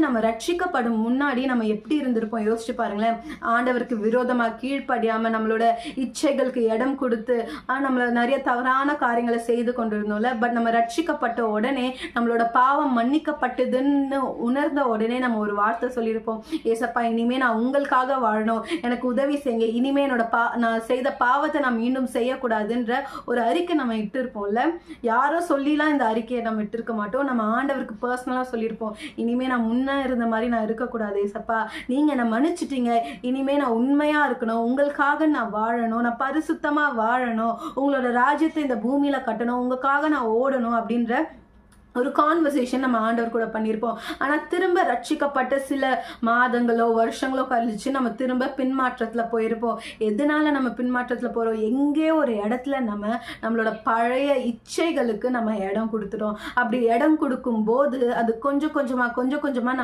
நம்ம ரட்சிக்கப்படும் முன்னாடி நம்ம எப்படி இருந்திருப்போம் யோசிச்சு பாருங்களேன். ஆண்டவருக்கு விரோதமா கீழ்ப்படியாம நம்மளோட இச்சைகளுக்கு இடம் கொடுத்து நம்மள நிறைய தவறான காரியங்களை செய்து கொண்டிருந்தோம்ல. பட் நம்ம ரட்சிக்கப்பட்ட உடனே நம்மளோட பாவம் மன்னிக்கப்பட்டதுன்னு உணர்ந்த உடனே நம்ம ஒரு வார்த்தை சொல்லியிருப்போம், ஏசப்பா இனிமே நான் உங்களுக்காக வாழணும், எனக்கு உதவி செய்யுங்க, இனிமே என்னோட நான் செய்த பாவத்தை நான் மீண்டும் செய்யக்கூடாதுன்ற ஒரு அறிக்கை நம்ம இட்டு இருப்போம்ல. யாரோ சொல்லிலாம் இந்த அறிக்கையை நம்ம இட்டு இருக்க மாட்டோம். நம்ம ஆண்டவருக்கு பர்சனலா சொல்லியிருப்போம், இனிமே நான் இருந்த மாதிரி நான் இருக்கக்கூடாது ஏசப்பா, நீங்க என்ன மன்னிச்சிட்டீங்க, இனிமே நான் உண்மையா இருக்கணும், உங்களுக்காக நான் வாழணும், நான் பரிசுத்தமா வாழணும், உங்களோட ராஜ்யத்தை இந்த பூமியில கட்டணும், உங்களுக்காக நான் ஓடணும் அப்படின்ற ஒரு கான்வர்சேஷன் நம்ம ஆண்டவர் கூட பண்ணியிருப்போம். ஆனால் திரும்ப ரட்சிக்கப்பட்ட சில மாதங்களோ வருஷங்களோ கழிச்சு நம்ம திரும்ப பின்மாற்றத்தில் போயிருப்போம். எதனால நம்ம பின்மாற்றத்தில் போகிறோம்? எங்கேயோ ஒரு இடத்துல நம்மளோட பழைய இச்சைகளுக்கு நம்ம இடம் கொடுத்துட்டோம். அப்படி இடம் கொடுக்கும் போது அது கொஞ்சம் கொஞ்சமாக